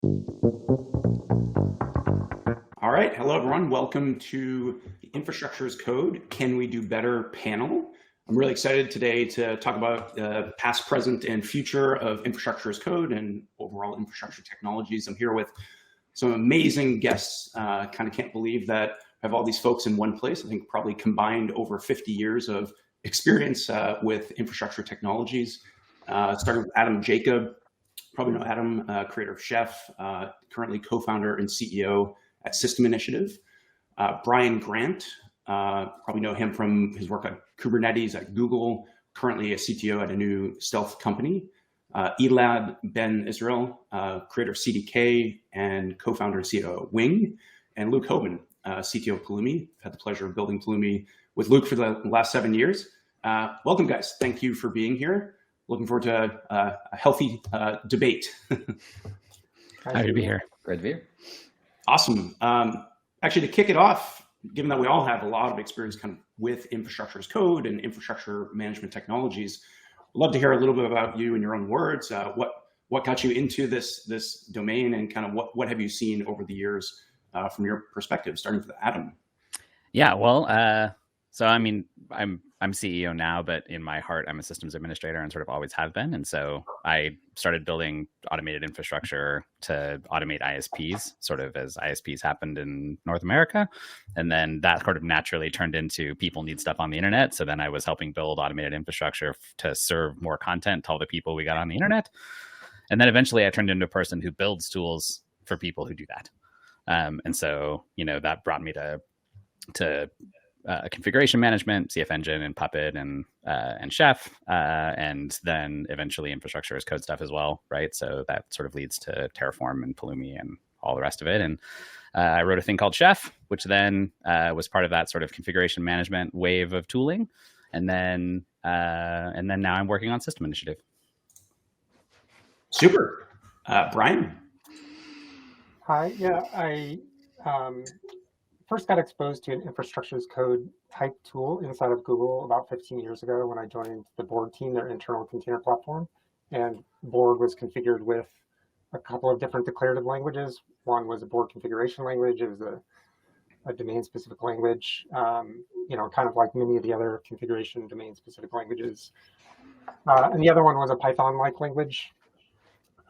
All right, hello everyone. Welcome to the Infrastructure as Code, Can We Do Better panel. I'm really excited today to talk about the past, present, and future of infrastructure as code and overall infrastructure technologies. I'm here with some amazing guests. Kind of can't believe that I have all these folks in one place. I think probably combined over 50 years of experience with infrastructure technologies. Starting with Adam Jacob. Probably know Adam, creator of Chef, currently co-founder and CEO at System Initiative. Brian Grant, probably know him from his work on Kubernetes at Google, currently a CTO at a new stealth company. Eladn Israel, creator of CDK and co-founder and CEO of Wing. And Luke Hoban, CTO of Pulumi. I've had the pleasure of building Pulumi with Luke for the last 7 years. Welcome, guys. Thank you for being here. Looking forward to a healthy debate. Happy to be here. Great to be here. Awesome. Actually, to kick it off, given that we all have a lot of experience kind of with infrastructure as code and infrastructure management technologies, I'd love to hear a little bit about you in your own words. What got you into this domain, and kind of what have you seen over the years from your perspective, starting with Adam? Yeah, well, so I mean, I'm CEO now, but in my heart, I'm a systems administrator and sort of always have been. And so I started building automated infrastructure to automate ISPs, sort of as ISPs happened in North America. And then that sort of naturally turned into people need stuff on the internet. So then I was helping build automated infrastructure to serve more content to all the people we got on the internet. And then eventually I turned into a person who builds tools for people who do that. And so, that brought me to configuration management, CF Engine and Puppet and Chef, and then eventually infrastructure as code stuff as well, right? So that sort of leads to Terraform and Pulumi and all the rest of it. And I wrote a thing called Chef, which then was part of that sort of configuration management wave of tooling. And then now I'm working on System Initiative. Super. Brian? Hi. Yeah, I first got exposed to an infrastructure as code type tool inside of Google about 15 years ago when I joined the Borg team, their internal container platform. And Borg was configured with a couple of different declarative languages. One was a Borg configuration language. It was a domain-specific language, kind of like many of the other configuration domain-specific languages. And the other one was a Python-like language.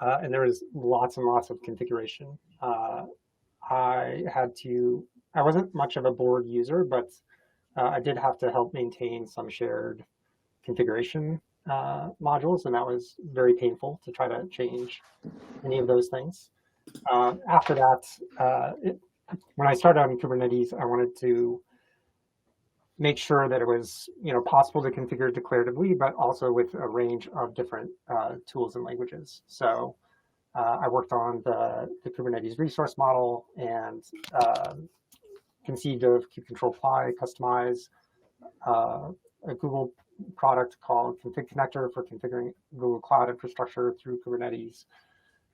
And there was lots and lots of configuration. I wasn't much of a Borg user, but I did have to help maintain some shared configuration modules, and that was very painful to try to change any of those things. After that, when I started on Kubernetes, I wanted to make sure that it was possible to configure declaratively, but also with a range of different tools and languages. So I worked on the Kubernetes resource model and conceived of kubectl, customize, a Google product called Config Connector for configuring Google Cloud infrastructure through Kubernetes,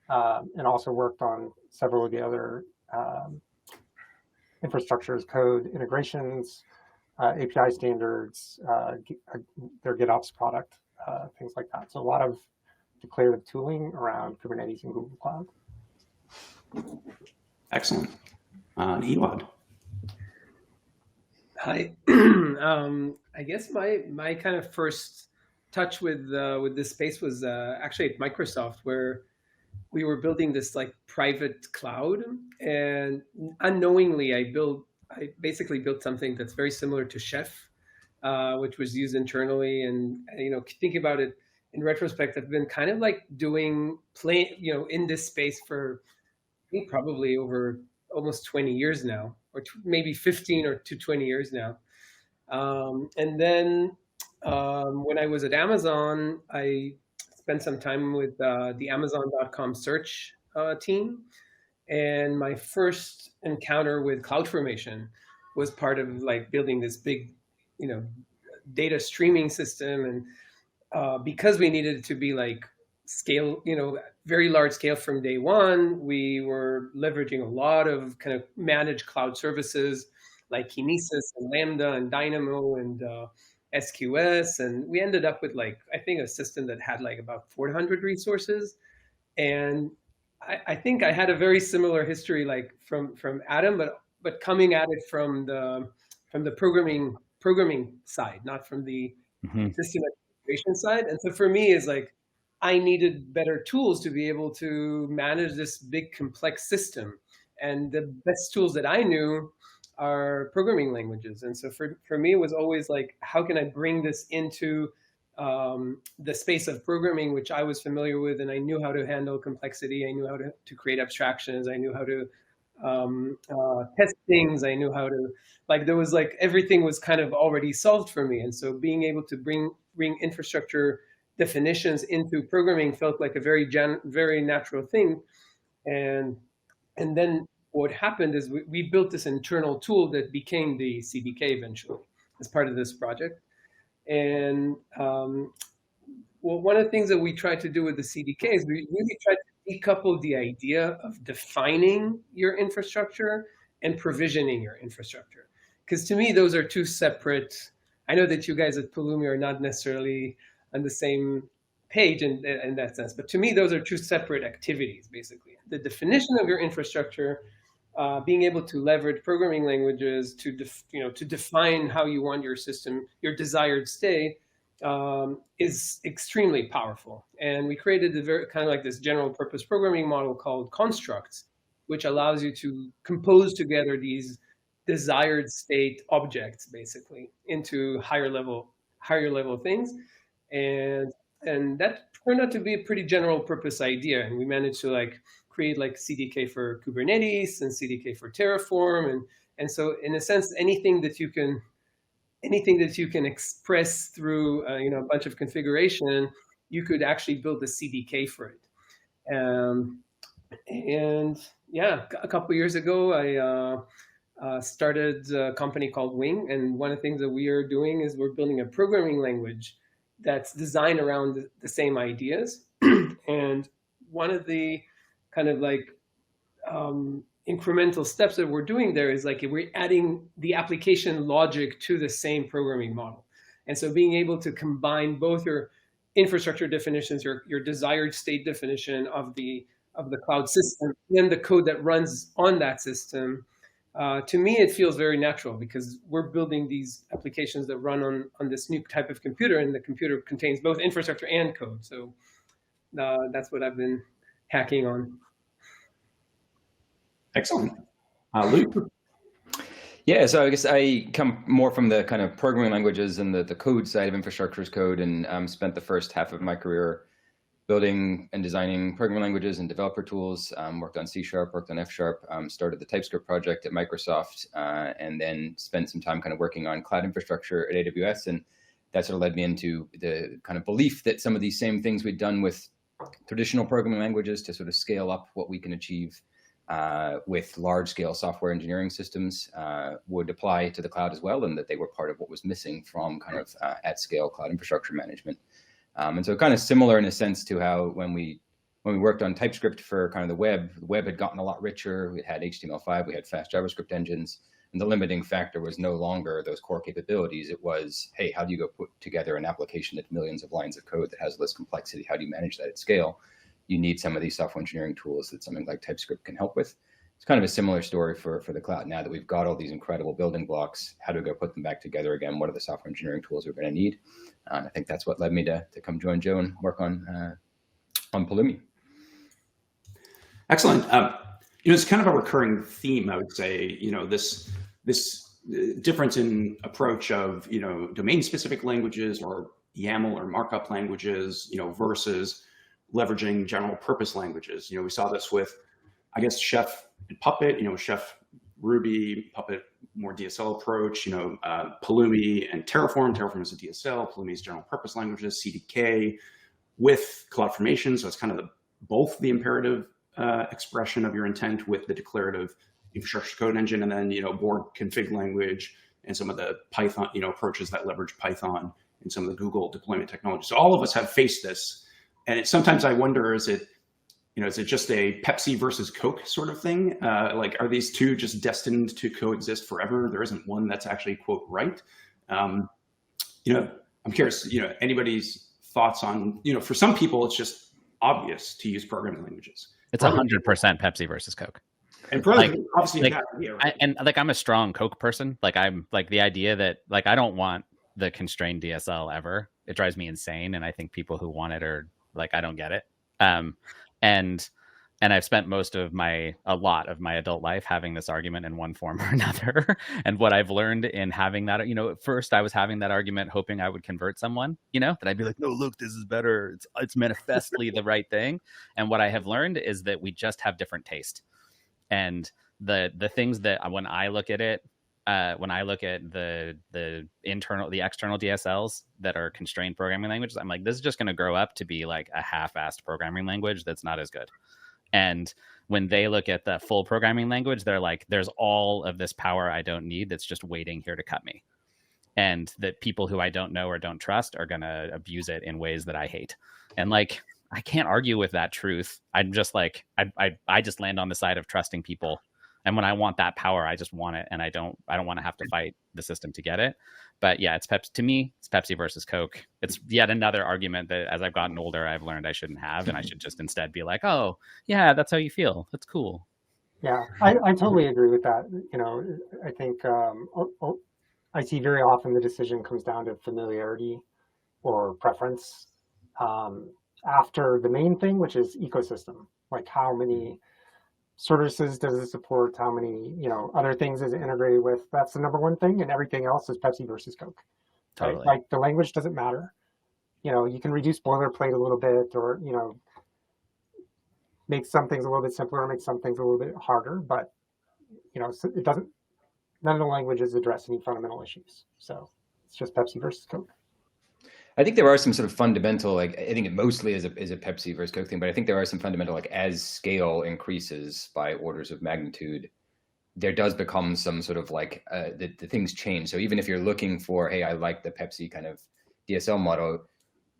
and also worked on several of the other infrastructure as code integrations, API standards, their GitOps product, things like that. So a lot of declarative tooling around Kubernetes and Google Cloud. Excellent. Eladn. Hi. I guess my kind of first touch with this space was actually at Microsoft, where we were building this like private cloud, and unknowingly I basically built something that's very similar to Chef, which was used internally. And think about it in retrospect, I've been kind of like in this space for I think probably over almost 20 years now, or maybe 15 or to 20 years now. And then when I was at Amazon, I spent some time with the Amazon.com search team. And my first encounter with CloudFormation was part of like building this big, data streaming system. And because we needed to be like scale, very large scale from day one, we were leveraging a lot of kind of managed cloud services like Kinesis and Lambda and Dynamo and SQS. And we ended up with like, I think a system that had like about 400 resources. And I think I had a very similar history, like from Adam, but coming at it from the programming side, not from the system administration side. And so for me, is like I needed better tools to be able to manage this big complex system. And the best tools that I knew are programming languages. And so for me, it was always like, how can I bring this into the space of programming, which I was familiar with, and I knew how to handle complexity. I knew how to create abstractions. I knew how to test things. I knew how to, like, there was like, everything was kind of already solved for me. And so being able to bring infrastructure definitions into programming felt like a very natural thing. And then what happened is we built this internal tool that became the CDK eventually as part of this project. And well, one of the things that we tried to do with the CDK is we really tried to decouple the idea of defining your infrastructure and provisioning your infrastructure. Because to me, those are two separate. I know that you guys at Pulumi are not necessarily on the same page in that sense, but to me, those are two separate activities, basically. The definition of your infrastructure, being able to leverage programming languages to define how you want your system, your desired state, is extremely powerful. And we created a very kind of like this general purpose programming model called constructs, which allows you to compose together these desired state objects basically into higher level things. And that turned out to be a pretty general purpose idea. And we managed to like create like CDK for Kubernetes and CDK for Terraform. And so in a sense, anything that you can express through a bunch of configuration, you could actually build a CDK for it. And yeah, a couple of years ago, I started a company called Wing. And one of the things that we are doing is we're building a programming language that's designed around the same ideas. And one of the kind of like incremental steps that we're doing there is like we're adding the application logic to the same programming model. And so being able to combine both your infrastructure definitions, your desired state definition of the cloud system, and the code that runs on that system, to me, it feels very natural because we're building these applications that run on this new type of computer, and the computer contains both infrastructure and code. So that's what I've been hacking on. Excellent. Luke? Yeah, so I guess I come more from the kind of programming languages and the code side of infrastructure as code, and spent the first half of my career building and designing programming languages and developer tools, worked on C#, worked on F#, started the TypeScript project at Microsoft, and then spent some time kind of working on cloud infrastructure at AWS. And that sort of led me into the kind of belief that some of these same things we'd done with traditional programming languages to sort of scale up what we can achieve with large-scale software engineering systems would apply to the cloud as well, and that they were part of what was missing from kind of at-scale cloud infrastructure management. And so kind of similar in a sense to how when we worked on TypeScript for kind of the web had gotten a lot richer. We had HTML5, we had fast JavaScript engines, and the limiting factor was no longer those core capabilities. It was, hey, how do you go put together an application that's millions of lines of code that has less complexity? How do you manage that at scale? You need some of these software engineering tools that something like TypeScript can help with. It's kind of a similar story for the cloud. Now that we've got all these incredible building blocks, how do we go put them back together again? What are the software engineering tools we're going to need? I think that's what led me to come join Joe and work on Pulumi. Excellent. It's kind of a recurring theme, I would say. This difference in approach of domain-specific languages or YAML or markup languages, versus leveraging general-purpose languages. We saw this with, I guess, Chef and Puppet. Chef Ruby, Puppet more DSL approach. Pulumi and Terraform. Terraform is a DSL. Pulumi is general-purpose languages. CDK with CloudFormation. So it's kind of both the imperative expression of your intent with the declarative infrastructure code engine, and then Borg config language and some of the Python approaches that leverage Python and some of the Google deployment technology. So all of us have faced this, and sometimes I wonder, is it just a Pepsi versus Coke sort of thing? Like, are these two just destined to coexist forever? There isn't one that's actually, quote, right. I'm curious, anybody's thoughts on, for some people, it's just obvious to use programming languages. It's 100% Pepsi versus Coke. And for Like, others, obviously, like, that idea, right? and like I'm a strong Coke person. Like I'm like the idea that like I don't want the constrained DSL ever. It drives me insane, and I think people who want it are like I don't get it. And I've spent a lot of my adult life having this argument in one form or another. And what I've learned in having that, at first I was having that argument hoping I would convert someone, that I'd be like, no, look, this is better. It's manifestly the right thing. And what I have learned is that we just have different taste. And the things that when I look at it, when I look at the external DSLs that are constrained programming languages, I'm like, this is just going to grow up to be like a half-assed programming language that's not as good. And when they look at the full programming language, they're like, there's all of this power I don't need that's just waiting here to cut me. And that people who I don't know or don't trust are going to abuse it in ways that I hate. And like, I can't argue with that truth. I'm just like, I just land on the side of trusting people. And when I want that power, I just want it. And I don't want to have to fight the system to get it. But yeah, to me, it's Pepsi versus Coke. It's yet another argument that as I've gotten older, I've learned I shouldn't have. And I should just instead be like, oh, yeah, that's how you feel. That's cool. Yeah, I totally agree with that. I think I see very often the decision comes down to familiarity or preference after the main thing, which is ecosystem. Like how many services does it support? How many other things is it integrated with? That's the number one thing, and everything else is Pepsi versus Coke. Totally. Right? Like the language doesn't matter. You can reduce boilerplate a little bit, or make some things a little bit simpler, or make some things a little bit harder. But it doesn't. None of the languages address any fundamental issues. So it's just Pepsi versus Coke. I think there are some sort of fundamental, like I think it mostly is a Pepsi versus Coke thing, but I think there are some fundamental, like as scale increases by orders of magnitude, there does become some sort of like the things change. So even if you're looking for, hey, I like the Pepsi kind of DSL model,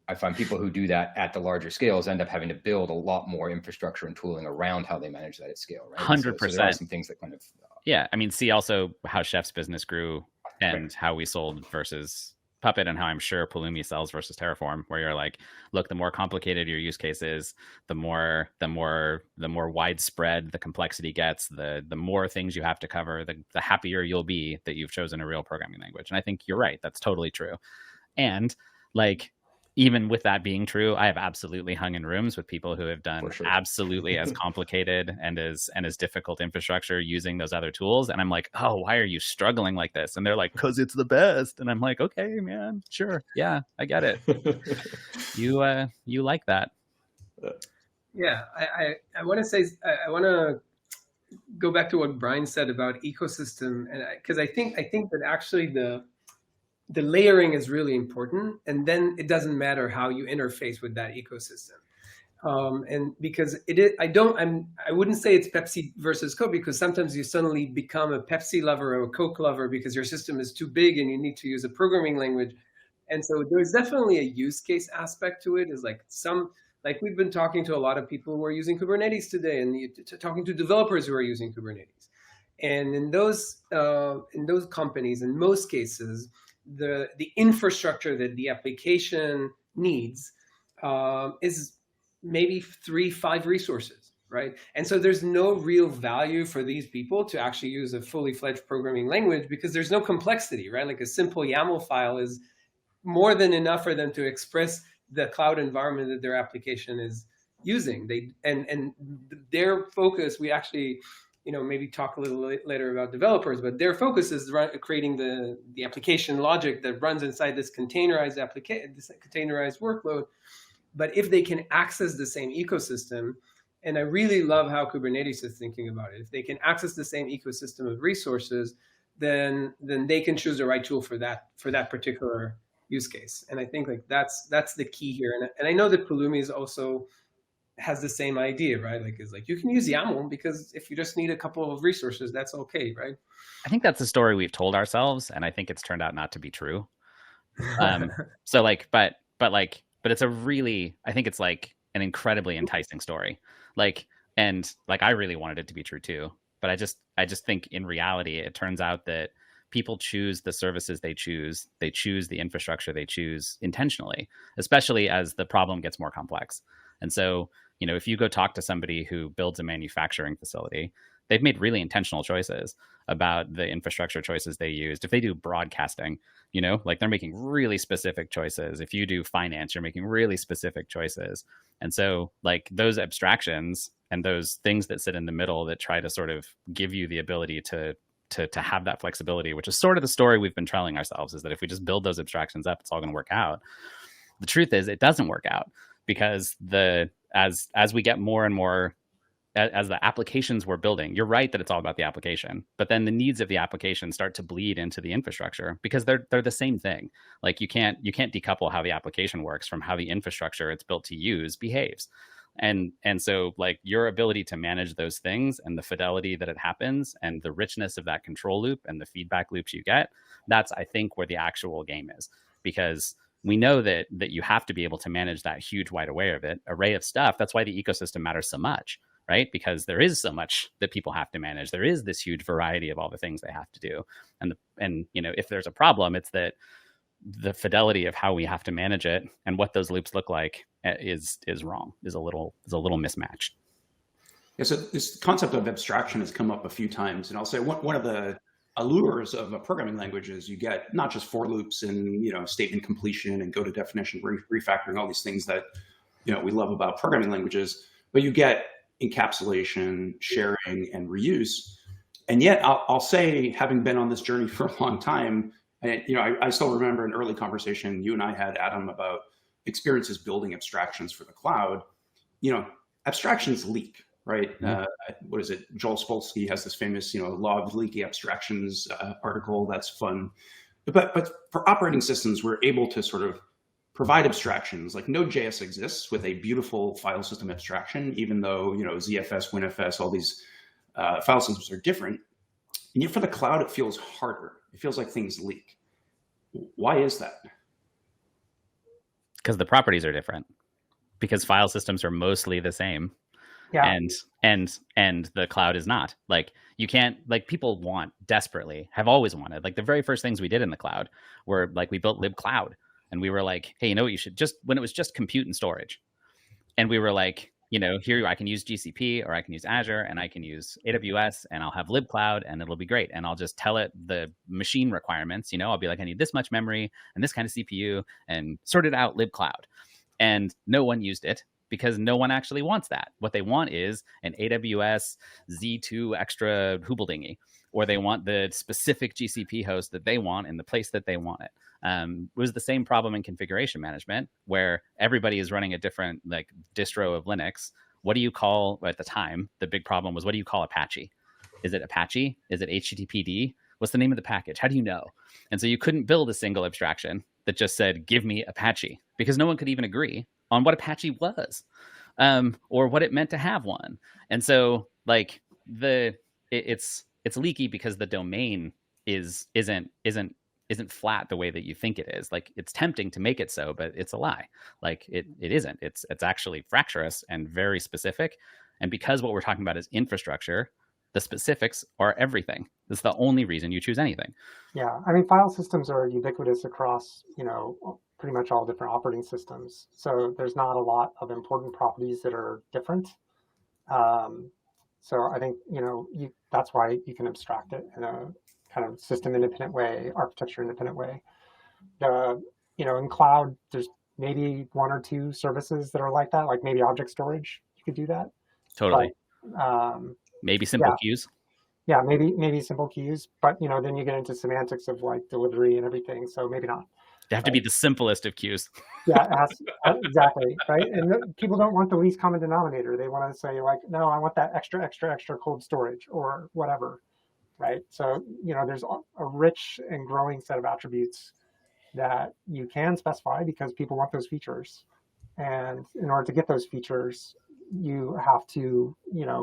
I find people who do that at the larger scales end up having to build a lot more infrastructure and tooling around how they manage that at scale, right? 100%. So there are some things that kind of... Yeah, I mean, see also how Chef's business grew and right. How we sold versus Puppet, and how I'm sure Pulumi sells versus Terraform, where you're like, look, the more complicated your use case is, the more widespread the complexity gets, the more things you have to cover, the happier you'll be that you've chosen a real programming language. And I think you're right. That's totally true. And like, even with that being true, I have absolutely hung in rooms with people who have done absolutely as complicated and as difficult infrastructure using those other tools. And I'm like, oh, why are you struggling like this? And they're like, because it's the best. And I'm like, okay, man, sure. Yeah, I get it. You like that. Yeah, I want to say, I want to go back to what Brian said about ecosystem. And because I think that actually the layering is really important, and then it doesn't matter how you interface with that ecosystem. And because I wouldn't say it's Pepsi versus Coke, because sometimes you suddenly become a Pepsi lover or a Coke lover because your system is too big and you need to use a programming language. And so there's definitely a use case aspect to it. Is like we've been talking to a lot of people who are using Kubernetes today, and talking to developers who are using Kubernetes. And in those companies, in most cases, the infrastructure that the application needs is maybe 3-5 resources, right? And so there's no real value for these people to actually use a fully fledged programming language, because there's no complexity, right? Like a simple YAML file is more than enough for them to express the cloud environment that their application is using. And their focus, we actually maybe talk a little later about developers, but their focus is creating the application logic that runs inside this containerized workload. But if they can access the same ecosystem, and I really love how Kubernetes is thinking about it, if they can access the same ecosystem of resources, then they can choose the right tool for that particular use case. And I think like that's the key here. And I know that Pulumi is also has the same idea, right? Like, it's like you can use YAML, because if you just need a couple of resources, that's okay, right? I think that's the story we've told ourselves, and I think it's turned out not to be true. So like, but it's I think it's like an incredibly enticing story. Like, and like, I really wanted it to be true too, but I just think in reality, it turns out that people choose the services they choose the infrastructure they choose intentionally, especially as the problem gets more complex. And so if you go talk to somebody who builds a manufacturing facility, they've made really intentional choices about the infrastructure choices they used. If they do broadcasting, like they're making really specific choices. If you do finance, you're making really specific choices. And so like those abstractions and those things that sit in the middle that try to sort of give you the ability to have that flexibility, which is sort of the story we've been telling ourselves, is that if we just build those abstractions up, it's all going to work out. The truth is it doesn't work out, because as we get more and more, as the applications we're building, you're right that it's all about the application, but then the needs of the application start to bleed into the infrastructure, because they're the same thing. Like you can't decouple how the application works from how the infrastructure it's built to use behaves. And so like your ability to manage those things and the fidelity that it happens and the richness of that control loop and the feedback loops you get, that's, I think, where the actual game is. Because we know that you have to be able to manage that huge wide array of stuff. That's why the ecosystem matters so much, right? Because there is so much that people have to manage. There is this huge variety of all the things they have to do. And if there's a problem, it's that the fidelity of how we have to manage it and what those loops look like is wrong, is a little mismatched. Yeah, so this concept of abstraction has come up a few times, and I'll say one of the allures of a programming language is you get not just for loops and statement completion and go to definition refactoring, all these things that we love about programming languages, but you get encapsulation, sharing, and reuse. And yet I'll say, having been on this journey for a long time, and I still remember an early conversation you and I had, Adam, about experiences building abstractions for the cloud. Abstractions leak, right? Mm-hmm. What is it? Joel Spolsky has this famous, law of leaky abstractions article. That's fun. But for operating systems, we're able to sort of provide abstractions. Like Node.js exists with a beautiful file system abstraction, even though ZFS, WinFS, all these file systems are different. And yet for the cloud, it feels harder. It feels like things leak. Why is that? Because the properties are different. Because file systems are mostly the same. Yeah. And the cloud is not. Like you can't, like people desperately have always wanted, like the very first things we did in the cloud were like we built libcloud, and we were like, hey, what you should when it was just compute and storage. And we were like, here I can use GCP or I can use Azure and I can use AWS and I'll have libcloud and it'll be great. And I'll just tell it the machine requirements. I'll be like, I need this much memory and this kind of CPU and sort it out libcloud. And no one used it because no one actually wants that. What they want is an AWS Z2 extra hoobeldingy, or they want the specific GCP host that they want in the place that they want it. It was the same problem in configuration management, where everybody is running a different like distro of Linux. What do you call, at the time, the big problem was, what do you call Apache? Is it Apache? Is it HTTPD? What's the name of the package? How do you know? And so you couldn't build a single abstraction that just said, give me Apache, because no one could even agree on what Apache was, or what it meant to have one. And so like it's leaky because the domain isn't flat the way that you think it is. Like it's tempting to make it so, but it's a lie. Like it isn't. It's actually fractious and very specific. And because what we're talking about is infrastructure, the specifics are everything. That's the only reason you choose anything. Yeah, I mean, file systems are ubiquitous across, pretty much all different operating systems. So there's not a lot of important properties that are different. So I think, that's why you can abstract it in a kind of system independent way, architecture independent way. In cloud, there's maybe one or two services that are like that, like maybe object storage, you could do that. Totally. But, maybe simple queues. Yeah, maybe simple queues, but then you get into semantics of like delivery and everything, so maybe not. They have to be the simplest of queues. Yeah, it has to, exactly, right? And people don't want the least common denominator. They want to say like, no, I want that extra cold storage or whatever, right? So, there's a rich and growing set of attributes that you can specify because people want those features. And in order to get those features, you have to,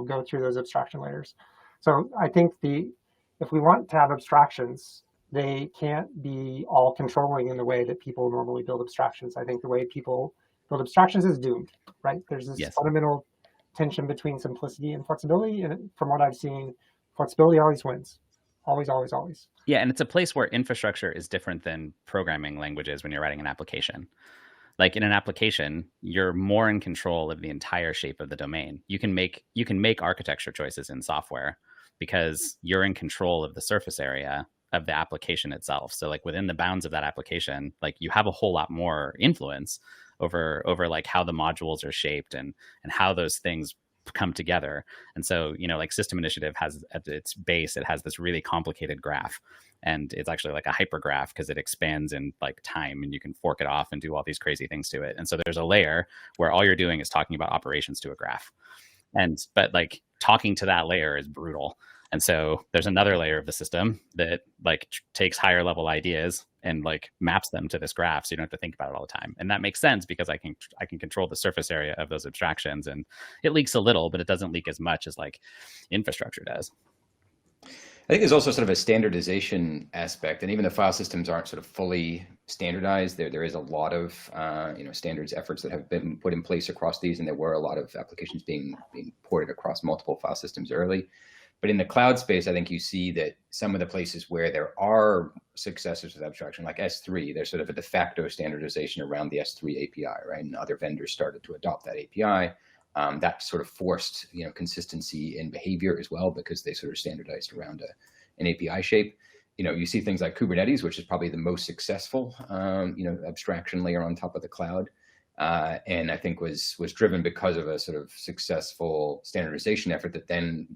go through those abstraction layers. So I think if we want to have abstractions, they can't be all controlling in the way that people normally build abstractions. I think the way people build abstractions is doomed, right? There's this fundamental tension between simplicity and flexibility. And from what I've seen, flexibility always wins. Always, always, always. Yeah, and it's a place where infrastructure is different than programming languages when you're writing an application. like in an application, you're more in control of the entire shape of the domain. You can make architecture choices in software because you're in control of the surface area of the application itself. So like within the bounds of that application, like you have a whole lot more influence over like how the modules are shaped and how those things come together. And so, you know, like System Initiative has at its base, it has this really complicated graph, and it's actually like a hypergraph because it expands in like time, and you can fork it off and do all these crazy things to it. And so there's a layer where all you're doing is talking about operations to a graph. But like talking to that layer is brutal. And so there's another layer of the system that like takes higher level ideas and like maps them to this graph, so you don't have to think about it all the time. And that makes sense because I can control the surface area of those abstractions, and it leaks a little, but it doesn't leak as much as like infrastructure does. I think there's also sort of a standardization aspect, and even the file systems aren't sort of fully standardized. There is a lot of standards efforts that have been put in place across these, and there were a lot of applications being ported across multiple file systems early. But in the cloud space, I think you see that some of the places where there are successes with abstraction, like S3, there's sort of a de facto standardization around the S3 API, right? And other vendors started to adopt that API. That sort of forced, consistency in behavior as well, because they sort of standardized around an API shape. You see things like Kubernetes, which is probably the most successful, abstraction layer on top of the cloud. And I think was driven because of a sort of successful standardization effort that then,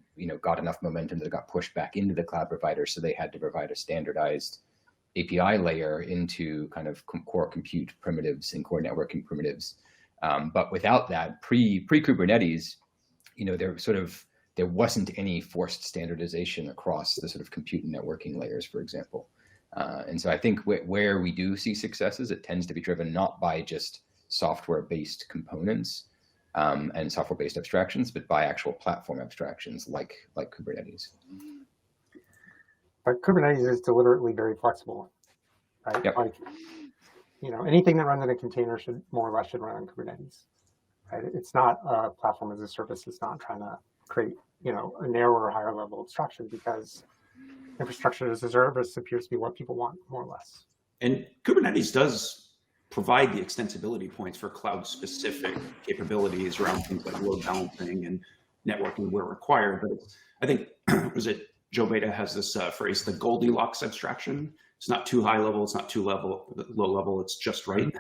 got enough momentum that it got pushed back into the cloud provider. So they had to provide a standardized API layer into kind of core compute primitives and core networking primitives. But without that, pre-Kubernetes, there wasn't any forced standardization across the sort of compute and networking layers, for example. And so I think where we do see successes, it tends to be driven not by just software-based components and software-based abstractions, but by actual platform abstractions like Kubernetes. But Kubernetes is deliberately very flexible, right? Yep. Like, anything that runs in a container should more or less run on Kubernetes, right? It's not a platform as a service. It's not trying to create, a narrower, higher level abstraction, because infrastructure as a service appears to be what people want, more or less. And Kubernetes does provide the extensibility points for cloud-specific capabilities around things like load balancing and networking where required. But I think, Joe Beta has this phrase, the Goldilocks abstraction. It's not too high level, it's not too low level, it's just right.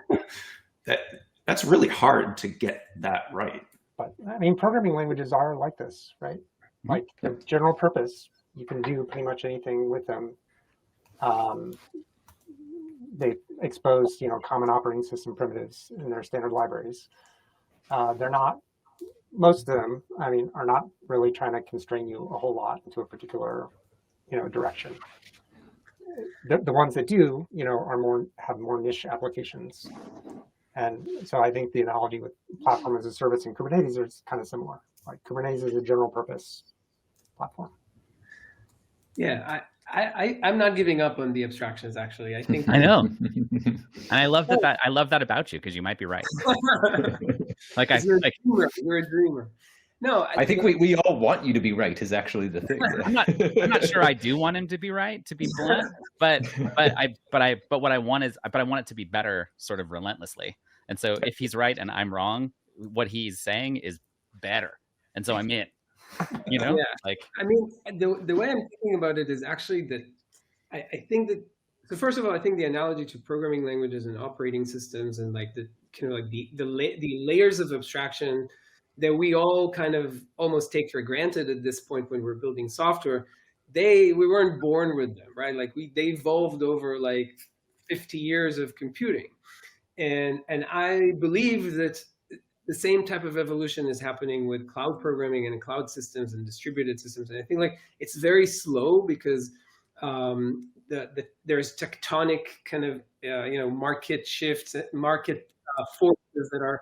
That's really hard to get that right. But I mean, programming languages are like this, right? Like the general purpose, you can do pretty much anything with them. They expose, common operating system primitives in their standard libraries. They're not, most of them, are not really trying to constrain you a whole lot into a particular, direction. The ones that do, have more niche applications. And so I think the analogy with platform as a service and Kubernetes is kind of similar. Like Kubernetes is a general purpose platform. Yeah, I'm not giving up on the abstractions, actually. I think I know. And I love that about you, because you might be right. You're a dreamer. No, I think we all want you to be right is actually the thing. I'm not sure I do want him to be right, to be blunt, but what I want it to be better, sort of relentlessly. And so if he's right and I'm wrong, what he's saying is better. And so I'm in. Yeah. The way I'm thinking about it is actually that I think that, so first of all, I think the analogy to programming languages and operating systems and like the kind of like the layers of abstraction that we all kind of almost take for granted at this point when we're building software, we weren't born with them, right? Like they evolved over like 50 years of computing. And I believe that the same type of evolution is happening with cloud programming and cloud systems and distributed systems. And I think like it's very slow because there's tectonic kind of market shifts, market forces that are,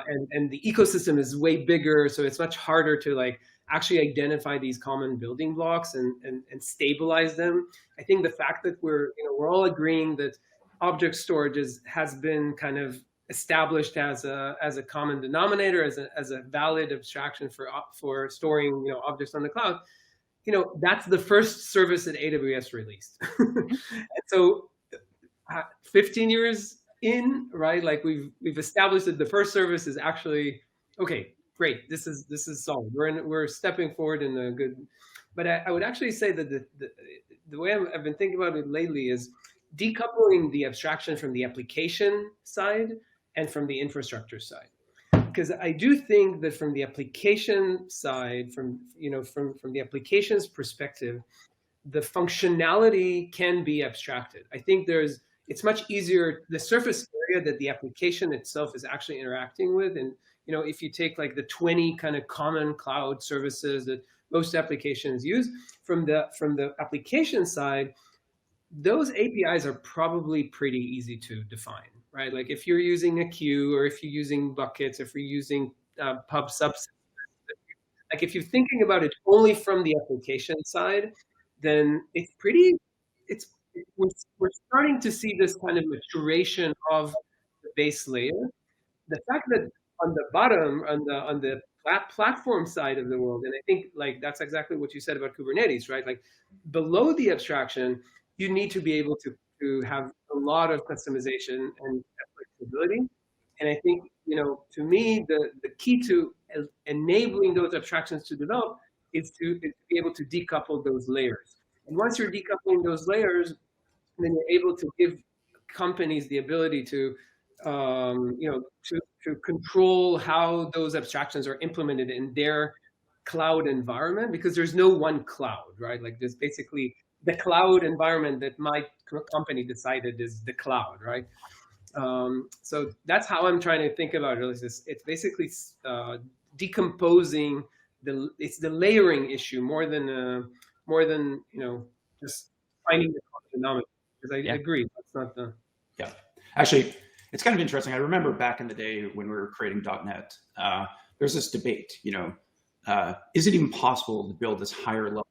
and the ecosystem is way bigger, so it's much harder to like actually identify these common building blocks and stabilize them. I think the fact that we're all agreeing that object storage has been kind of established as a common denominator, as a valid abstraction for storing objects on the cloud. That's the first service that AWS released. And so 15 years in, right? Like we've established that the first service is actually okay. Great, this is solid. We're stepping forward in a good. But I would actually say that the way I've been thinking about it lately is decoupling the abstraction from the application side and from the infrastructure side. Because I do think that from the application side, from the application's perspective, the functionality can be abstracted. I think it's much easier, the surface area that the application itself is actually interacting with. And if you take like the 20 kind of common cloud services that most applications use, from the application side, those APIs are probably pretty easy to define, right? Like if you're using a queue, or if you're using buckets, if you're using pub subsystems, like if you're thinking about it only from the application side, then we're starting to see this kind of maturation of the base layer. The fact that on the bottom, on the platform side of the world, and I think like that's exactly what you said about Kubernetes, right? Like below the abstraction, you need to be able to have a lot of customization and flexibility. And I think, to me, the key to enabling those abstractions to develop is to be able to decouple those layers. And once you're decoupling those layers, then you're able to give companies the ability to control how those abstractions are implemented in their cloud environment, because there's no one cloud, right? Like there's basically the cloud environment that my company decided is the cloud, right? So that's how I'm trying to think about it. It's basically decomposing it's the layering issue more than just finding the common denominator. Because I agree, that's not the. Yeah, actually, it's kind of interesting. I remember back in the day when we were creating .NET, there's this debate. Is it even possible to build this higher level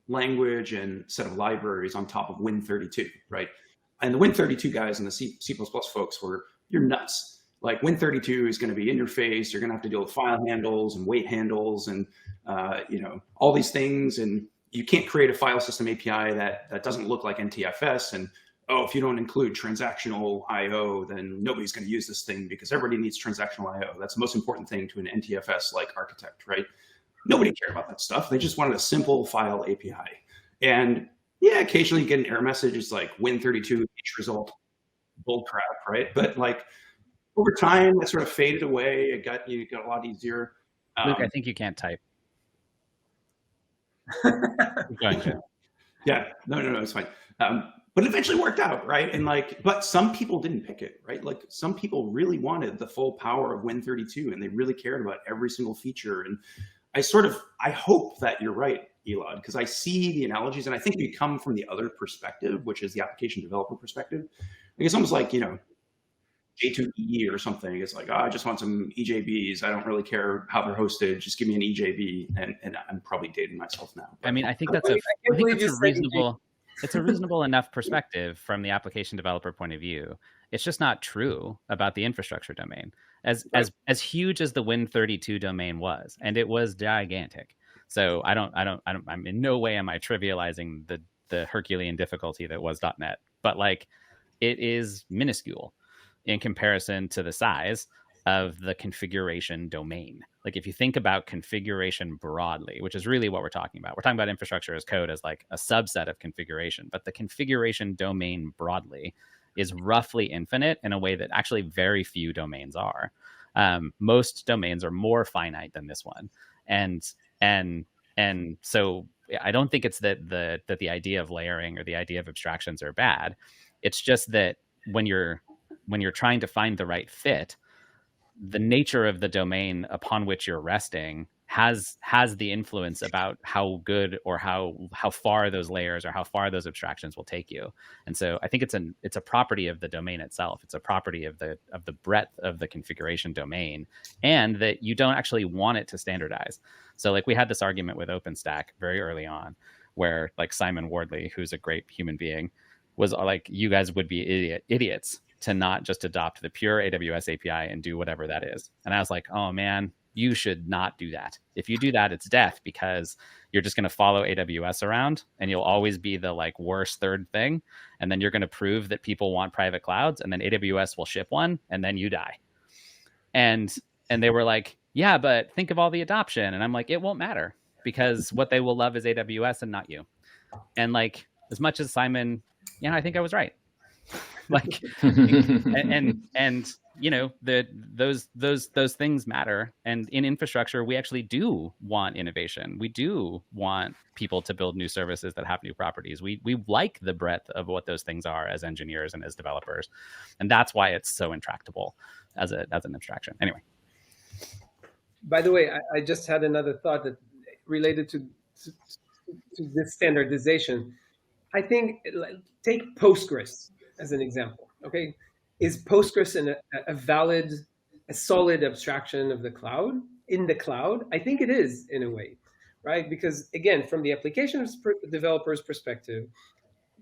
language and set of libraries on top of Win32, right? And the Win32 guys and the C++ folks were, you're nuts. Like Win32 is going to be in your face. You're going to have to deal with file handles and wait handles and all these things. And you can't create a file system API that doesn't look like NTFS. And if you don't include transactional IO, then nobody's going to use this thing because everybody needs transactional IO. That's the most important thing to an NTFS like architect, right? Nobody cared about that stuff. They just wanted a simple file API. And yeah, occasionally you get an error message. It's like Win32 each result, bull crap, right? But like over time, that sort of faded away. It got a lot easier. Luke, I think you can't type. Yeah, no, it's fine. But it eventually worked out, right? And but some people didn't pick it, right? Like some people really wanted the full power of Win32 and they really cared about every single feature. And I hope that you're right, Eladn, because I see the analogies and I think you come from the other perspective, which is the application developer perspective. Like it's almost like, J2EE or something. It's like, I just want some EJBs. I don't really care how they're hosted. Just give me an EJB. And I'm probably dating myself now. I mean, I think that's a reasonable. It's a reasonable enough perspective from the application developer point of view. It's just not true about the infrastructure domain. As huge as the Win32 domain was, and it was gigantic. So I'm in no way am I trivializing the Herculean difficulty that was .NET, but like it is minuscule in comparison to the size of the configuration domain. Like if you think about configuration broadly, which is really what we're talking about about infrastructure as code as like a subset of configuration, but the configuration domain broadly is roughly infinite in a way that actually very few domains are. Most domains are more finite than this one. And so I don't think it's that the idea of layering or the idea of abstractions are bad. It's just that when you're trying to find the right fit, the nature of the domain upon which you're resting has the influence about how good or how far those layers or how far those abstractions will take you. And so I think it's a property of the domain itself. It's a property of the breadth of the configuration domain, and that you don't actually want it to standardize. So like we had this argument with OpenStack very early on, where like Simon Wardley, who's a great human being, was like, you guys would be idiots to not just adopt the pure AWS API and do whatever that is. And I was like, oh man, You should not do that. If you do that, it's death, because you're just going to follow AWS around and you'll always be the like worst third thing. And then you're going to prove that people want private clouds, and then AWS will ship one and then you die. And they were like, yeah, but think of all the adoption. And I'm like, it won't matter, because what they will love is AWS and not you. And like, as much as Simon, I think I was right. Like, and you know, those things matter. And in infrastructure, we actually do want innovation. We do want people to build new services that have new properties. We like the breadth of what those things are as engineers and as developers, and that's why it's so intractable as an abstraction. Anyway. By the way, I just had another thought that related to this standardization. I think, take Postgres as an example. Okay, is Postgres a valid, a solid abstraction of the cloud in the cloud? I think it is, in a way, right? Because again, from the application developer's perspective,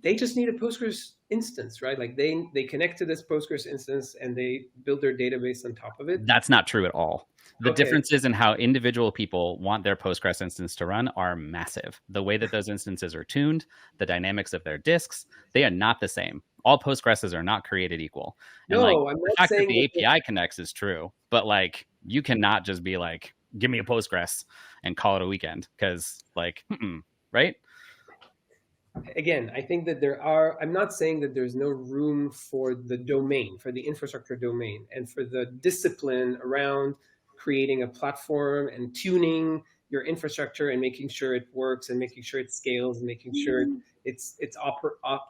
they just need a Postgres instance, right? Like they connect to this Postgres instance and they build their database on top of it. That's not true at all. The differences in how individual people want their Postgres instance to run are massive. The way that those instances are tuned, the dynamics of their disks, they are not the same. All Postgreses are not created equal. And no, like, I'm the not fact that saying the API connects is true, but like, you cannot just be like, give me a Postgres and call it a weekend, because like, right? Again, I think that I'm not saying that there's no room for the domain, for the infrastructure domain, and for the discipline around creating a platform and tuning your infrastructure and making sure it works and making sure it scales and making sure it's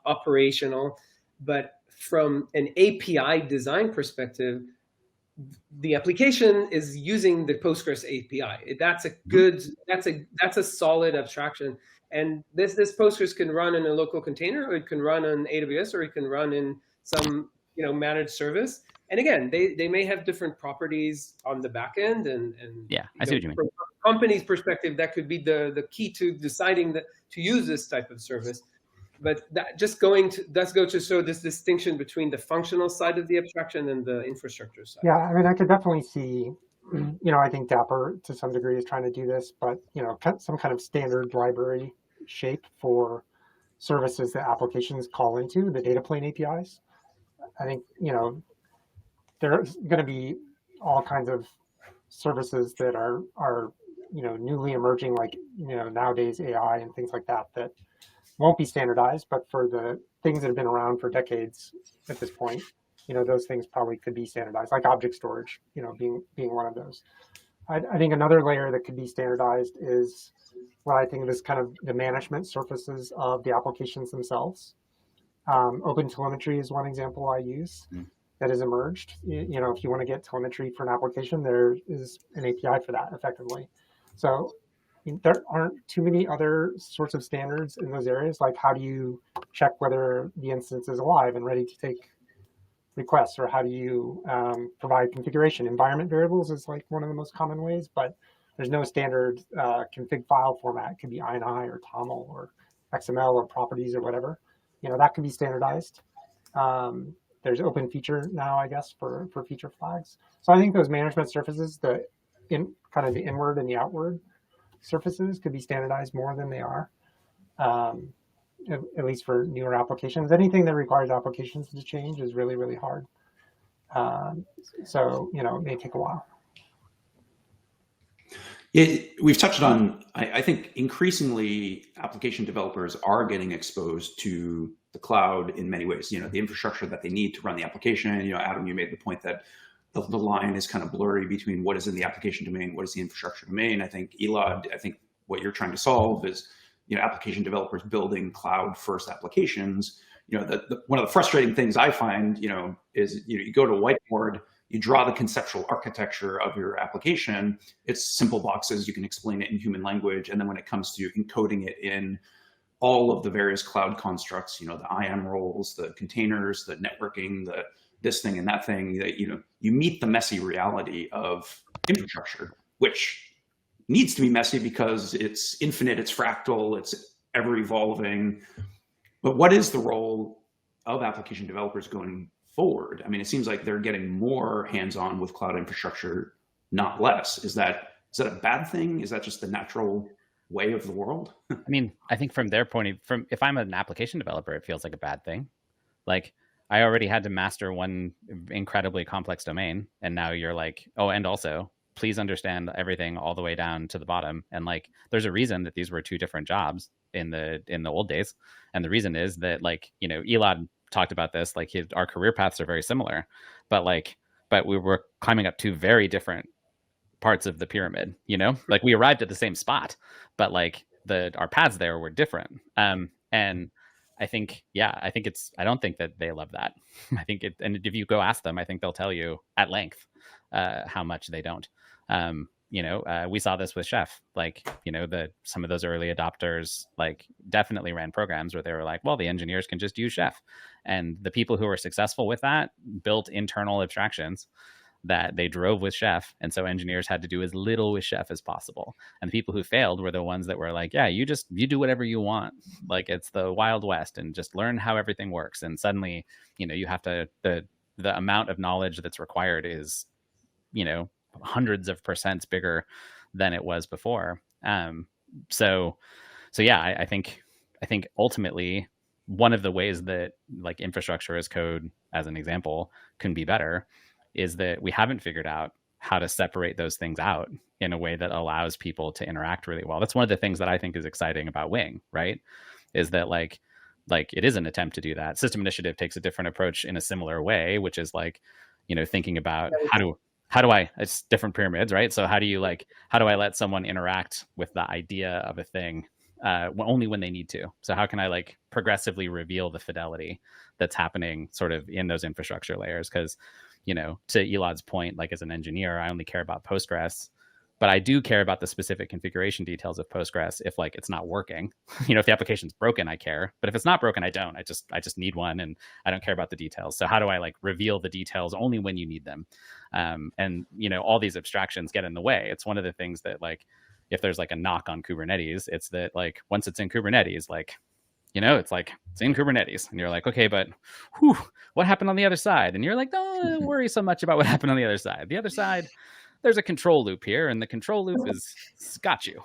operational. But from an API design perspective, the application is using the Postgres API. That's a good, that's a solid abstraction. And this Postgres can run in a local container, or it can run on AWS, or it can run in some managed service. And again, they may have different properties on the back end. And yeah, I see what you mean. From a company's perspective, that could be the key to deciding to use this type of service. But does go to show this distinction between the functional side of the abstraction and the infrastructure side. Yeah, I mean, I could definitely see, I think Dapper to some degree is trying to do this, but, some kind of standard library shape for services that applications call into, the data plane APIs. I think, there's going to be all kinds of services that are newly emerging, like, nowadays AI and things like that won't be standardized, but for the things that have been around for decades at this point, those things probably could be standardized, like object storage, being one of those. I think another layer that could be standardized is what I think of as kind of the management surfaces of the applications themselves. Open telemetry is one example I use that has emerged. If you want to get telemetry for an application, there is an API for that effectively. So there aren't too many other sorts of standards in those areas. Like, how do you check whether the instance is alive and ready to take requests, or how do you provide configuration? Environment variables is like one of the most common ways, but there's no standard config file format. It could be INI or TOML or XML or properties or whatever. That can be standardized. There's open feature now, I guess, for feature flags. So I think those management surfaces, kind of the inward and the outward surfaces, could be standardized more than they are, at least for newer applications. Anything that requires applications to change is really, really hard. So, it may take a while. We've touched on, I think increasingly application developers are getting exposed to the cloud in many ways, the infrastructure that they need to run the application. Adam, you made the point that the line is kind of blurry between what is in the application domain, what is the infrastructure domain. I think Eladn, what you're trying to solve is, application developers building cloud first applications. One of the frustrating things I find, is, you go to a whiteboard, you draw the conceptual architecture of your application. It's simple boxes. You can explain it in human language. And then when it comes to encoding it in all of the various cloud constructs, the IAM roles, the containers, the networking, the this thing and that thing, that you meet the messy reality of infrastructure, which needs to be messy because it's infinite, it's fractal, it's ever evolving. But what is the role of application developers going forward? I mean, it seems like they're getting more hands-on with cloud infrastructure not less. Is that a bad thing? Is that just the natural way of the world? I mean, I think from their point of from if I'm an application developer, it feels like a bad thing. Like I already had to master one incredibly complex domain, and now you're like, oh, and also please understand everything all the way down to the bottom. And like, there's a reason that these were two different jobs in the old days, and the reason is that like Eladn talked about this. Like our career paths are very similar, but we were climbing up two very different parts of the pyramid. Like we arrived at the same spot, but like our paths there were different. And I think I don't think that they love that. I think and if you go ask them, I think they'll tell you at length how much they don't. We saw this with Chef. Like, some of those early adopters like definitely ran programs where they were like, well, the engineers can just use Chef. And the people who were successful with that built internal abstractions that they drove with Chef. And so engineers had to do as little with Chef as possible. And the people who failed were the ones that were like, yeah, you do whatever you want. Like it's the Wild West and just learn how everything works. And suddenly, you have to, the amount of knowledge that's required is, hundreds of percents bigger than it was before. So yeah, I think ultimately one of the ways that like infrastructure as code, as an example, can be better is that we haven't figured out how to separate those things out in a way that allows people to interact really well. That's one of the things that I think is exciting about Wing, right? Is that like it is an attempt to do that. System Initiative takes a different approach in a similar way, which is like, thinking about how do I, it's different pyramids, right? So how do I let someone interact with the idea of a thing only when they need to? So how can I like progressively reveal the fidelity that's happening sort of in those infrastructure layers? Because to Elad's point, like as an engineer, I only care about Postgres, but I do care about the specific configuration details of Postgres. If like it's not working, if the application's broken, I care. But if it's not broken, I don't. I just need one, and I don't care about the details. So how do I like reveal the details only when you need them? And all these abstractions get in the way. It's one of the things that like if there's like a knock on Kubernetes, it's that like once it's in Kubernetes, like it's like it's in Kubernetes, and you're like, okay, but what happened on the other side? And you're like, don't worry so much about what happened on the other side. The other side, there's a control loop here, and the control loop is got you,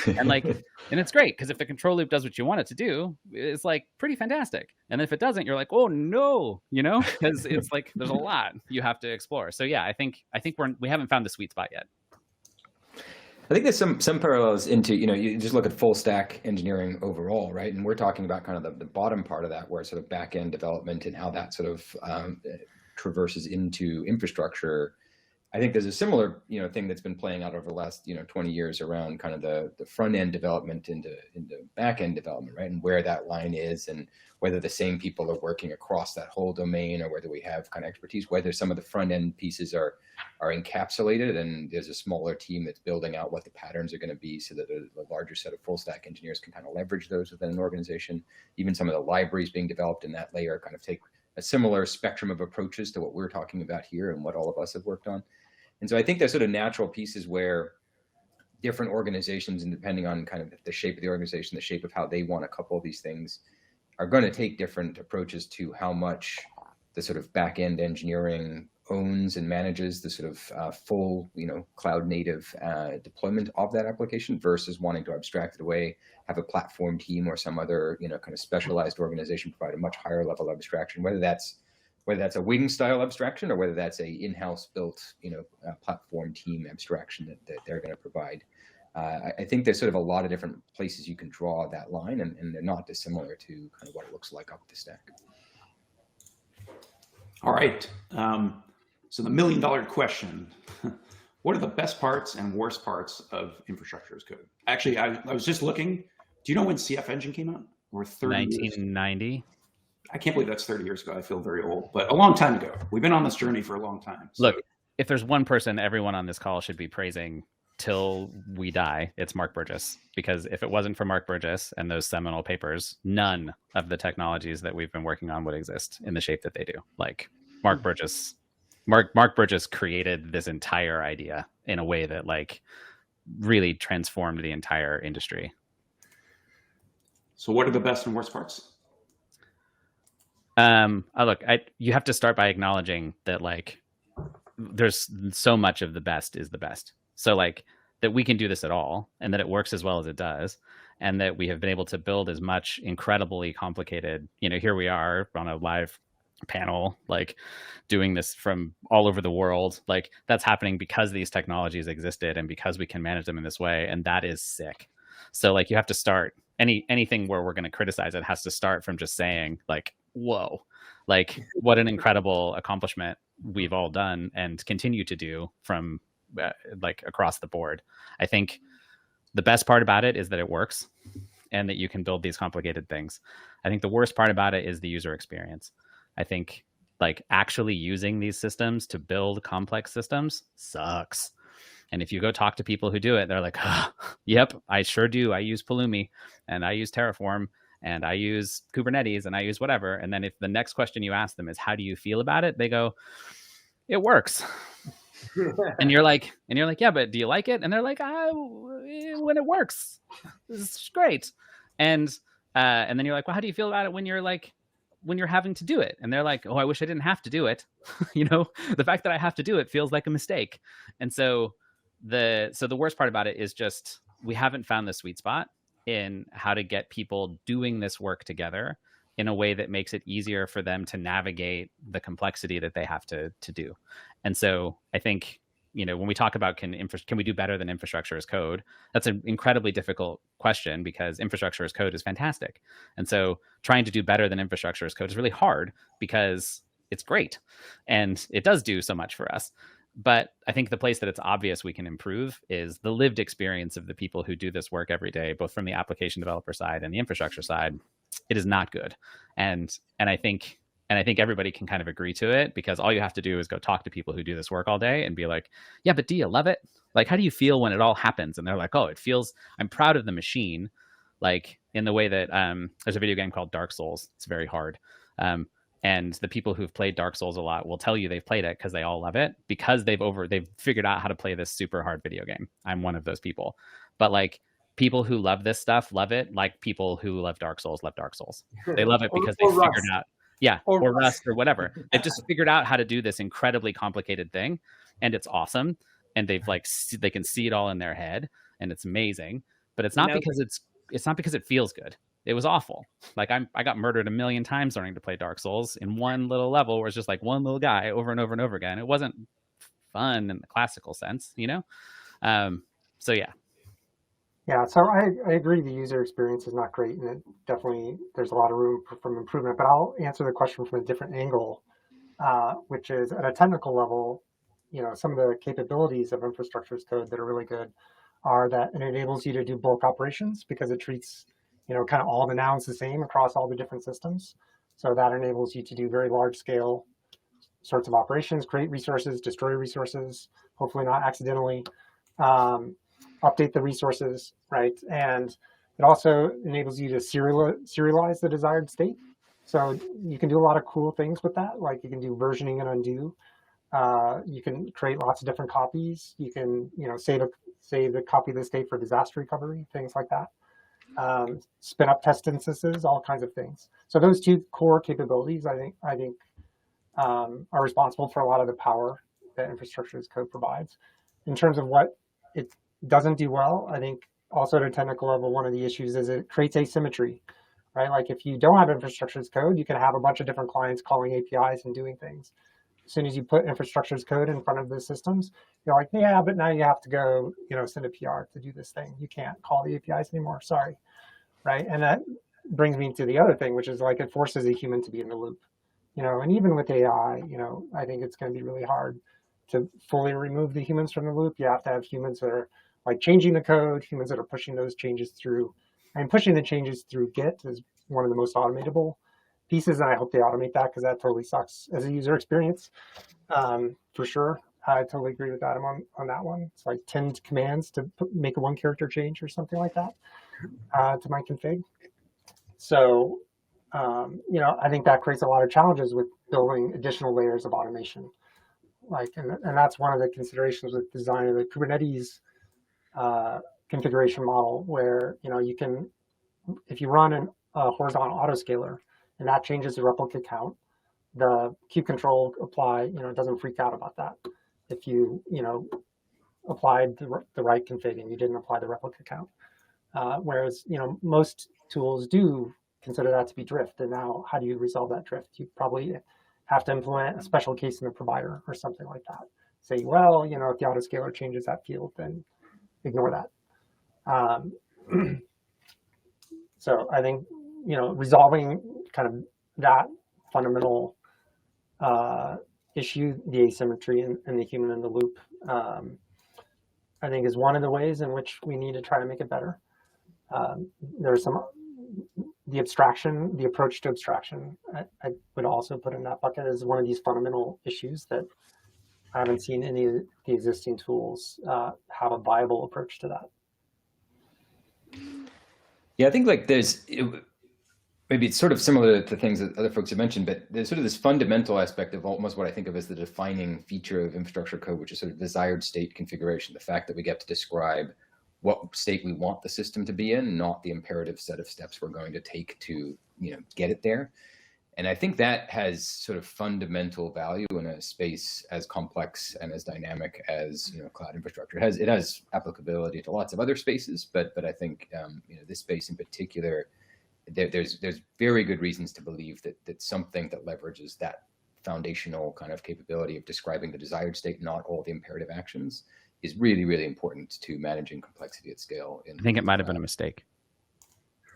and like, and it's great because if the control loop does what you want it to do, it's like pretty fantastic. And if it doesn't, you're like, oh no, because it's like there's a lot you have to explore. So yeah, I think we haven't found the sweet spot yet. I think there's some parallels into, you just look at full stack engineering overall, right? And we're talking about kind of the bottom part of that, where sort of back end development and how that sort of traverses into infrastructure. I think there's a similar, thing that's been playing out over the last, 20 years around kind of the front end development into back end development, right? And where that line is, and whether the same people are working across that whole domain, or whether we have kind of expertise, whether some of the front end pieces are encapsulated and there's a smaller team that's building out what the patterns are going to be, so that a larger set of full stack engineers can kind of leverage those within an organization. Even some of the libraries being developed in that layer kind of take a similar spectrum of approaches to what we're talking about here and what all of us have worked on. And so I think there's sort of natural pieces where different organizations, and depending on kind of the shape of the organization, the shape of how they want to couple these things, are going to take different approaches to how much the sort of back-end engineering owns and manages the sort of full, cloud native deployment of that application, versus wanting to abstract it away, have a platform team or some other, kind of specialized organization provide a much higher level of abstraction, whether that's a Wing style abstraction or whether that's a in-house built, platform team abstraction that they're going to provide. I think there's sort of a lot of different places you can draw that line, and they're not dissimilar to kind of what it looks like up the stack. All right. So the $1 million question, what are the best parts and worst parts of infrastructure as code? Actually, I was just looking. Do you know when CF Engine came out? Or 1990. Years? I can't believe that's 30 years ago. I feel very old, but a long time ago. We've been on this journey for a long time. So. Look, if there's one person everyone on this call should be praising till we die, it's Mark Burgess. Because if it wasn't for Mark Burgess and those seminal papers, none of the technologies that we've been working on would exist in the shape that they do. Like Mark Burgess created this entire idea in a way that like really transformed the entire industry. So what are the best and worst parts? You have to start by acknowledging that like there's so much of the best is the best. So like that we can do this at all, and that it works as well as it does, and that we have been able to build as much incredibly complicated, here we are on a live panel, like doing this from all over the world. Like that's happening because these technologies existed and because we can manage them in this way. And that is sick. So like you have to start anything where we're going to criticize it has to start from just saying like, whoa, like what an incredible accomplishment we've all done and continue to do from like across the board. I think the best part about it is that it works and that you can build these complicated things. I think the worst part about it is the user experience. I think like actually using these systems to build complex systems sucks. And if you go talk to people who do it, they're like, oh, yep, I sure do. I use Pulumi and I use Terraform and I use Kubernetes and I use whatever. And then if the next question you ask them is, how do you feel about it? They go, it works. and you're like, yeah, but do you like it? And they're like, when it works, it's great. And then you're like, well, how do you feel about it when you're having to do it? And they're like, oh, I wish I didn't have to do it. The fact that I have to do it feels like a mistake. And so the worst part about it is just we haven't found the sweet spot in how to get people doing this work together in a way that makes it easier for them to navigate the complexity that they have to do. And so I think, when we talk about can we do better than infrastructure as code, that's an incredibly difficult question because infrastructure as code is fantastic. And so trying to do better than infrastructure as code is really hard because it's great and it does do so much for us. But I think the place that it's obvious we can improve is the lived experience of the people who do this work every day, both from the application developer side and the infrastructure side. It is not good. And I think everybody can kind of agree to it because all you have to do is go talk to people who do this work all day and be like, yeah, but do you love it? Like, how do you feel when it all happens? And they're like, oh, it feels, I'm proud of the machine. Like in the way that there's a video game called Dark Souls. It's very hard. And the people who've played Dark Souls a lot will tell you they've played it because they all love it because they've figured out how to play this super hard video game. I'm one of those people. But like people who love this stuff love it like people who love Dark Souls love Dark Souls. They love it because they figured out, yeah, or Rust or whatever. They've just figured out how to do this incredibly complicated thing, and it's awesome. And they've they can see it all in their head, and it's amazing. But it's not because it's not because it feels good. It was awful. Like I got murdered 1 million times learning to play Dark Souls in one little level where it's just like one little guy over and over and over again. It wasn't fun in the classical sense, So yeah. Yeah, so I agree the user experience is not great, and it definitely there's a lot of room for improvement. But I'll answer the question from a different angle, which is at a technical level, some of the capabilities of infrastructure as code that are really good are that it enables you to do bulk operations because it treats kind of all the nouns the same across all the different systems. So that enables you to do very large scale sorts of operations, create resources, destroy resources, hopefully not accidentally. Update the resources, right? And it also enables you to serialize the desired state. So you can do a lot of cool things with that. Like you can do versioning and undo. You can create lots of different copies. You can, save the copy of the state for disaster recovery, things like that. Spin up test instances, all kinds of things. So those two core capabilities, I think are responsible for a lot of the power that infrastructure as code provides. In terms of what it doesn't do well, I think also at a technical level, one of the issues is it creates asymmetry, right? Like if you don't have infrastructure as code, you can have a bunch of different clients calling APIs and doing things. As soon as you put infrastructure as code in front of the systems, you're like, yeah, but now you have to go, send a PR to do this thing. You can't call the APIs anymore. Sorry, right? And that brings me to the other thing, which is like it forces a human to be in the loop, and even with AI, I think it's going to be really hard to fully remove the humans from the loop. You have to have humans that are like changing the code, humans that are pushing those changes through. And pushing the changes through Git is one of the most automatable pieces, and I hope they automate that because that totally sucks as a user experience, for sure. I totally agree with Adam on that one. It's like 10 commands to make a one character change or something like that to my config. So, I think that creates a lot of challenges with building additional layers of automation. And that's one of the considerations with design of the Kubernetes configuration model, where you can, if you run a horizontal autoscaler and that changes the replicate count, the kube control apply, it doesn't freak out about that. if you applied the right config and you didn't apply the replica count. Whereas most tools do consider that to be drift. And now, how do you resolve that drift? You probably have to implement a special case in the provider or something like that. Say, well, if the autoscaler changes that field, then ignore that. So I think resolving kind of that fundamental issue, the asymmetry and the human in the loop, I think is one of the ways in which we need to try to make it better. There's the abstraction, the approach to abstraction, I would also put in that bucket as one of these fundamental issues that I haven't seen any of the existing tools have a viable approach to that. Yeah, I think like maybe it's sort of similar to things that other folks have mentioned, but there's sort of this fundamental aspect of almost what I think of as the defining feature of infrastructure code, which is sort of desired state configuration, the fact that we get to describe what state we want the system to be in, not the imperative set of steps we're going to take to get it there. And I think that has sort of fundamental value in a space as complex and as dynamic as cloud infrastructure. It has applicability to lots of other spaces, but I think this space in particular, there's very good reasons to believe that something that leverages that foundational kind of capability of describing the desired state, not all the imperative actions, is really, really important to managing complexity at scale. I think it might have been a mistake.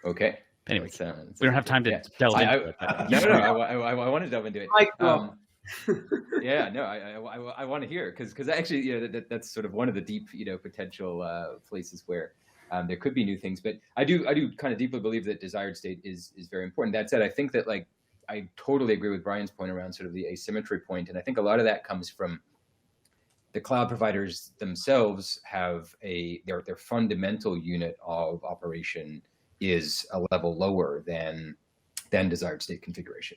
Okay. Anyway, we don't have time to delve into it. I want to delve into it. Yeah, no, I want to hear because actually, that's sort of one of the deep, potential places where there could be new things. But I do kind of deeply believe that desired state is very important. That said, I think that I totally agree with Brian's point around sort of the asymmetry point, and I think a lot of that comes from the cloud providers themselves have their fundamental unit of operation is a level lower than desired state configuration.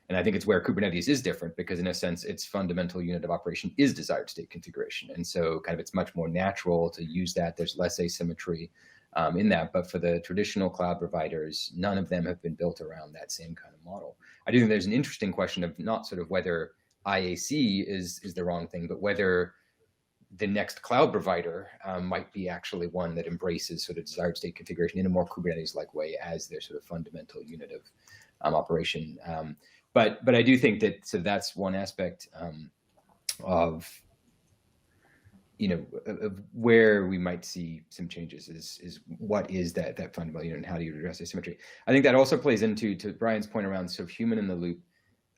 And I think it's where Kubernetes is different because in a sense, its fundamental unit of operation is desired state configuration. And so kind of it's much more natural to use that. There's less asymmetry in that. But for the traditional cloud providers, none of them have been built around that same kind of model. I do think there's an interesting question of not sort of whether IAC is the wrong thing, but whether the next cloud provider might be actually one that embraces sort of desired state configuration in a more Kubernetes-like way as their sort of fundamental unit of operation. But I do think that that's one aspect of where we might see some changes is what is that fundamental unit and how do you address asymmetry? I think that also plays into Brian's point around sort of human in the loop.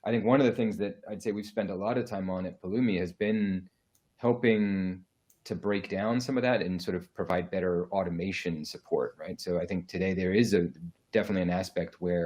I think one of the things that I'd say we've spent a lot of time on at Pulumi has been helping to break down some of that and sort of provide better automation support, right? So I think today there is definitely an aspect where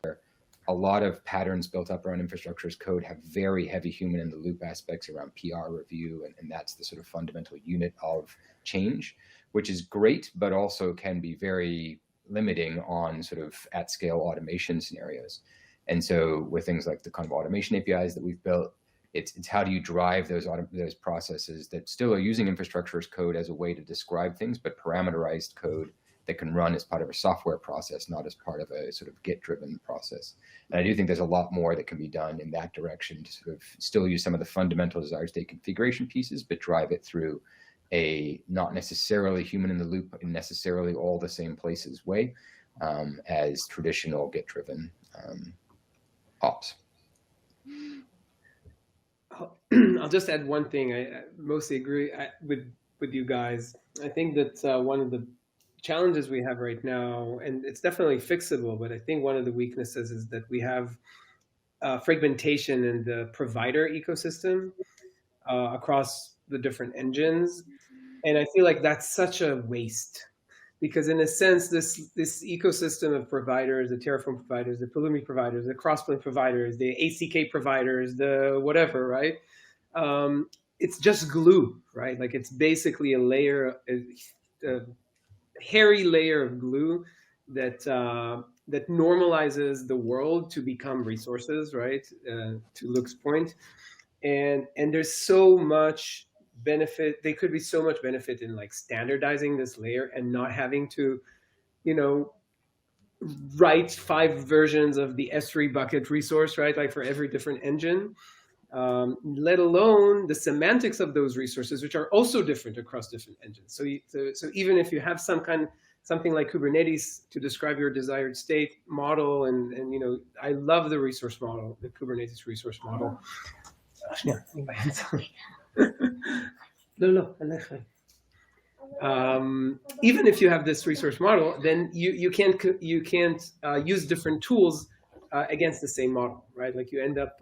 a lot of patterns built up around infrastructure as code have very heavy human in the loop aspects around PR review, and that's the sort of fundamental unit of change, which is great, but also can be very limiting on sort of at scale automation scenarios. And so with things like the kind of automation APIs that we've built, it's how do you drive those processes that still are using infrastructure as code as a way to describe things, but parameterized code that can run as part of a software process, not as part of a sort of Git-driven process. And I do think there's a lot more that can be done in that direction to sort of still use some of the fundamental desired state configuration pieces, but drive it through a not necessarily human in the loop in necessarily all the same places way as traditional Git-driven ops. I'll just add one thing. I mostly agree with you guys. I think that one of the challenges we have right now, and it's definitely fixable, but I think one of the weaknesses is that we have fragmentation in the provider ecosystem across the different engines. And I feel like that's such a waste. Because in a sense, this ecosystem of providers, the Terraform providers, the Pulumi providers, the Crossplane providers, the ACK providers, the whatever, right? It's just glue, right? Like it's basically a layer, a hairy layer of glue that that normalizes the world to become resources, right? To Luke's point, and there's so much benefit. There could be so much benefit in like standardizing this layer and not having to, write 5 versions of the S3 bucket resource, right? Like for every different engine. let alone the semantics of those resources, which are also different across different engines. So even if you have something like Kubernetes to describe your desired state model, and I love the resource model, the Kubernetes resource model. No, even if you have this resource model, then you can't use different tools against the same model, right? Like you end up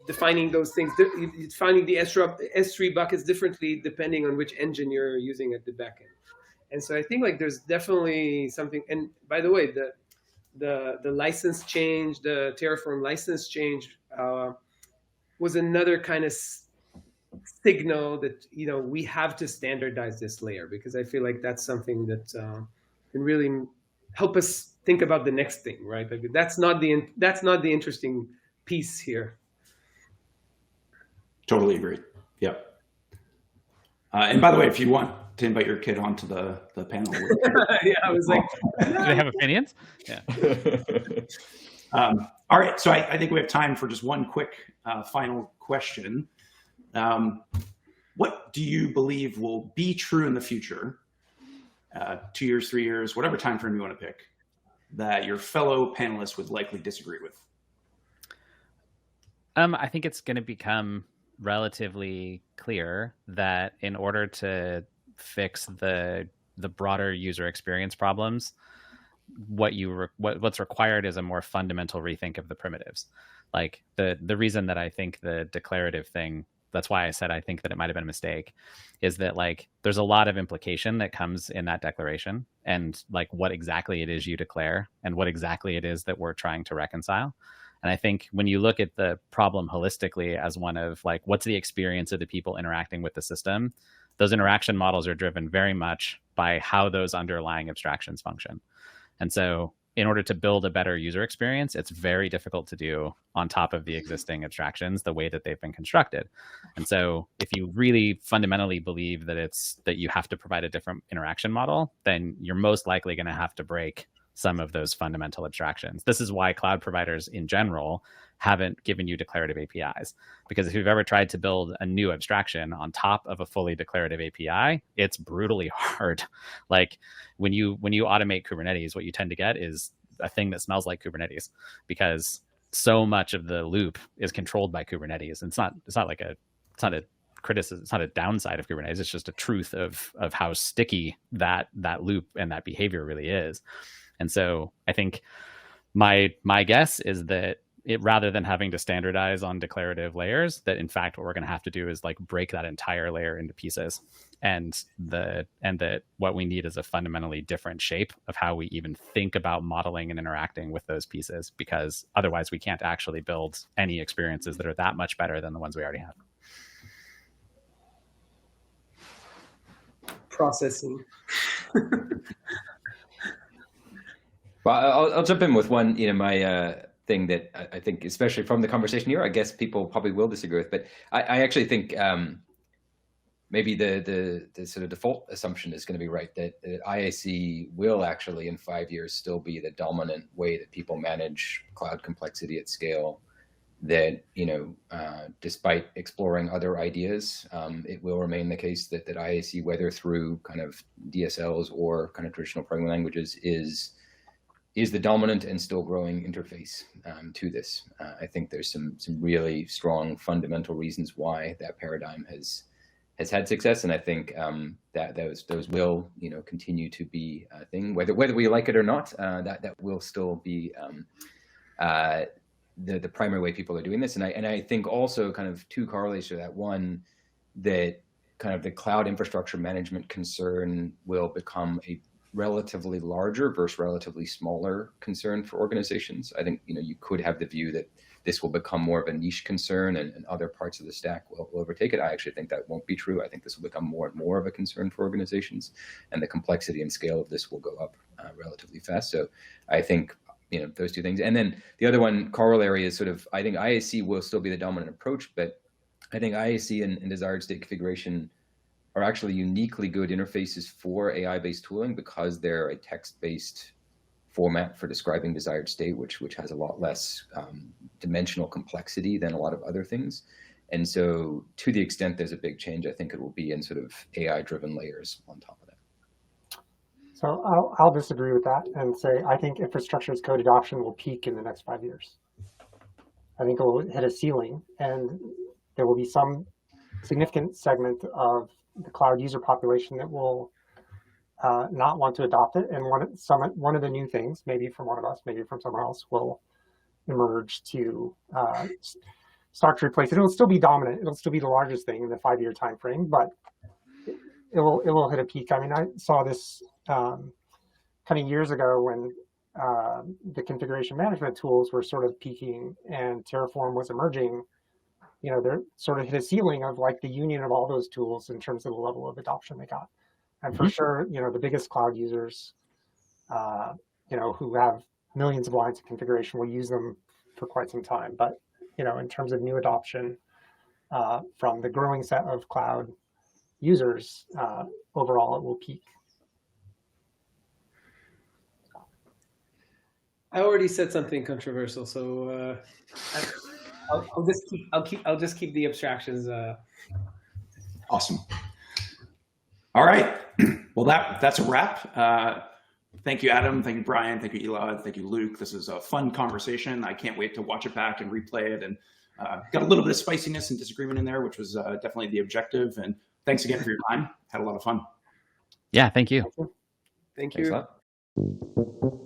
defining those things, defining the S3 buckets differently depending on which engine you're using at the backend. And so I think like there's definitely something. And by the way, the license change, the Terraform license change, was another kind of signal that we have to standardize this layer, because I feel like that's something that can really help us think about the next thing, right? Like that's not the interesting piece here. Totally agree. Yep. And by the way, if you want to invite your kid onto the panel, yeah, I was like, do they have opinions? Yeah. All right, so I think we have time for just one quick final question. What do you believe will be true in the future, 2 years, 3 years, whatever time frame you want to pick, that your fellow panelists would likely disagree with? I think it's going to become relatively clear that in order to fix the broader user experience problems, what's required is a more fundamental rethink of the primitives. Like the reason that I think the declarative thing, that's why I said I think that it might have been a mistake, is that like there's a lot of implication that comes in that declaration, and like what exactly it is you declare and what exactly it is that we're trying to reconcile. And I think when you look at the problem holistically as one of like, what's the experience of the people interacting with the system, those interaction models are driven very much by how those underlying abstractions function. And so in order to build a better user experience, it's very difficult to do on top of the existing abstractions the way that they've been constructed. And so if you really fundamentally believe that you have to provide a different interaction model, then you're most likely going to have to break some of those fundamental abstractions. This is why cloud providers in general haven't given you declarative APIs, because if you've ever tried to build a new abstraction on top of a fully declarative API, it's brutally hard. Like when you automate Kubernetes, what you tend to get is a thing that smells like Kubernetes, because so much of the loop is controlled by Kubernetes. And it's not a criticism, it's not a downside of Kubernetes, it's just a truth of how sticky that loop and that behavior really is. And so I think my guess is that rather than having to standardize on declarative layers, that in fact what we're going to have to do is like break that entire layer into pieces, and that what we need is a fundamentally different shape of how we even think about modeling and interacting with those pieces, because otherwise we can't actually build any experiences that are that much better than the ones we already have. Processing. Well, I'll jump in with one, my thing that I think, especially from the conversation here, I guess people probably will disagree with, but I actually think maybe the sort of default assumption is going to be right, that IAC will actually in 5 years still be the dominant way that people manage cloud complexity at scale. That, despite exploring other ideas, it will remain the case that IAC, whether through kind of DSLs or kind of traditional programming languages, is the dominant and still growing interface to this. I think there's some really strong fundamental reasons why that paradigm has had success, and I think that those will continue to be a thing, whether we like it or not. That will still be the primary way people are doing this. And I think also kind of two correlates to that. One, that kind of the cloud infrastructure management concern will become a relatively larger versus relatively smaller concern for organizations. I think you could have the view that this will become more of a niche concern and other parts of the stack will overtake it. I actually think that won't be true. I think this will become more and more of a concern for organizations, and the complexity and scale of this will go up relatively fast. So I think those two things. And then the other one corollary is sort of, I think IAC will still be the dominant approach, but I think IAC and desired state configuration are actually uniquely good interfaces for AI-based tooling, because they're a text-based format for describing desired state, which has a lot less dimensional complexity than a lot of other things. And so to the extent there's a big change, I think it will be in sort of AI-driven layers on top of that. So I'll disagree with that and say I think infrastructure as code adoption will peak in the next 5 years. I think it will hit a ceiling, and there will be some significant segment of the cloud user population that will not want to adopt it. And one of the new things, maybe from one of us, maybe from someone else, will emerge to start to replace it. It'll still be dominant. It'll still be the largest thing in the 5-year time frame, but it will hit a peak. I mean, I saw this kind of years ago when the configuration management tools were sort of peaking and Terraform was emerging. You know, they're sort of hit a ceiling of like the union of all those tools in terms of the level of adoption they got. And for sure, you know, the biggest cloud users, you know, who have millions of lines of configuration will use them for quite some time. But, you know, in terms of new adoption from the growing set of cloud users, overall, it will peak. I already said something controversial, so I'll just keep the abstractions. Awesome. All right. Well, that's a wrap. Thank you, Adam. Thank you, Brian. Thank you, Eladn. Thank you, Luke. This is a fun conversation. I can't wait to watch it back and replay it. And got a little bit of spiciness and disagreement in there, which was definitely the objective. And thanks again for your time. Had a lot of fun. Yeah, thank you. Thank Thanks you. a lot.